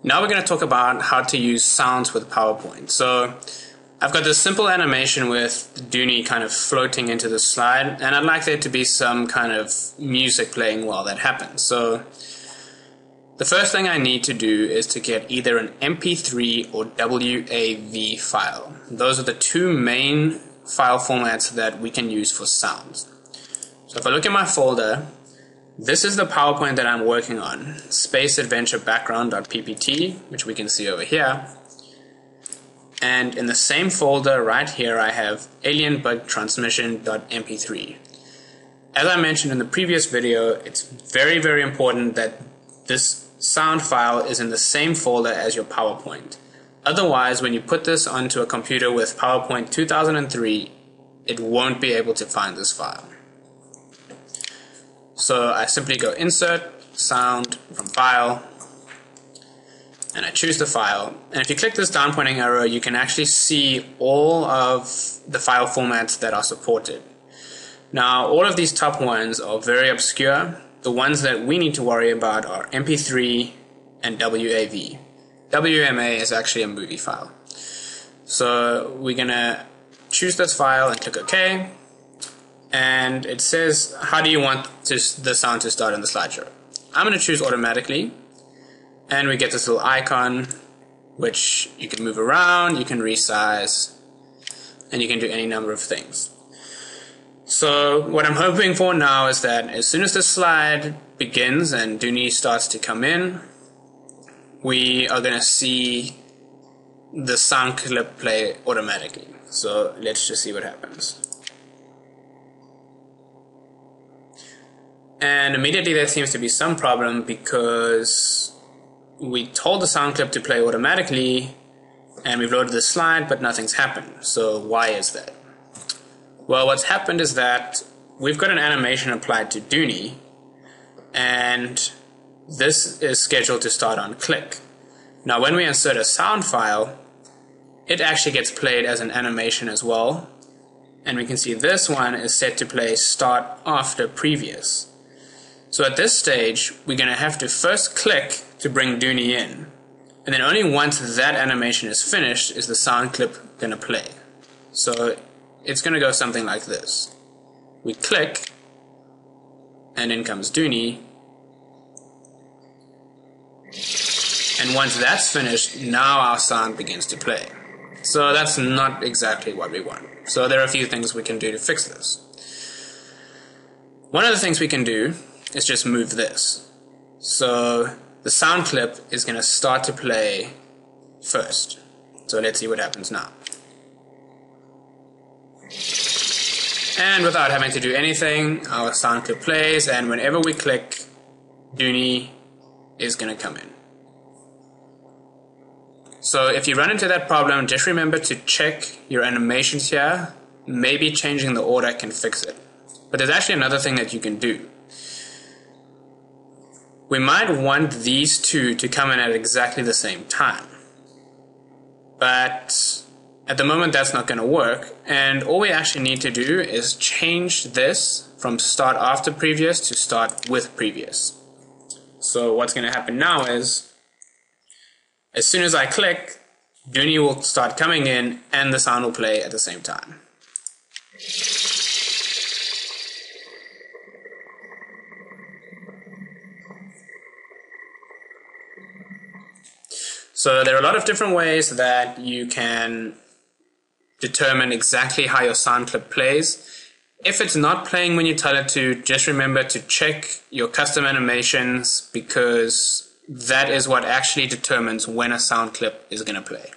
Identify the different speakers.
Speaker 1: Now we're going to talk about how to use sounds with PowerPoint. So I've got this simple animation with Dooney kind of floating into the slide, and I'd like there to be some kind of music playing while that happens. So the first thing I need to do is to get either an MP3 or WAV file. Those are the two main file formats that we can use for sounds. So if I look at my folder, this is the PowerPoint that I'm working on, Space Adventure Background.ppt, which we can see over here. And in the same folder right here, I have Alien Bug Transmission.mp3. As I mentioned in the previous video, it's very, very important that this sound file is in the same folder as your PowerPoint. Otherwise, when you put this onto a computer with PowerPoint 2003, it won't be able to find this file. So I simply go Insert, Sound, from File, and I choose the file. And if you click this down pointing arrow, you can actually see all of the file formats that are supported. Now, all of these top ones are very obscure. The ones that we need to worry about are MP3 and WAV. WMA is actually a movie file. So we're going to choose this file and click OK. And it says, how do you want the sound to start in the slideshow? I'm going to choose automatically. And we get this little icon, which you can move around, you can resize, and you can do any number of things. So what I'm hoping for now is that as soon as the slide begins and Dooney starts to come in, we are going to see the sound clip play automatically. So let's just see what happens. And immediately there seems to be some problem because we told the sound clip to play automatically and we've loaded the slide, but nothing's happened. So why is that? Well, what's happened is that we've got an animation applied to Dooney, and this is scheduled to start on click. Now when we insert a sound file, it actually gets played as an animation as well, and we can see this one is set to play start after previous. So at this stage, we're going to have to first click to bring Dooney in, and then only once that animation is finished is the sound clip going to play. So it's going to go something like this. We click, and in comes Dooney, and once that's finished, now our sound begins to play. So that's not exactly what we want. So there are a few things we can do to fix this. One of the things we can do is just move this. So the sound clip is going to start to play first. So let's see what happens now. And without having to do anything, our sound clip plays, and whenever we click, Dooney is going to come in. So if you run into that problem, just remember to check your animations here. Maybe changing the order can fix it. But there's actually another thing that you can do. We might want these two to come in at exactly the same time. But at the moment that's not going to work, and all we actually need to do is change this from start after previous to start with previous. So what's going to happen now is, as soon as I click, Dooney will start coming in and the sound will play at the same time. So there are a lot of different ways that you can determine exactly how your sound clip plays. If it's not playing when you tell it to, just remember to check your custom animations, because that is what actually determines when a sound clip is going to play.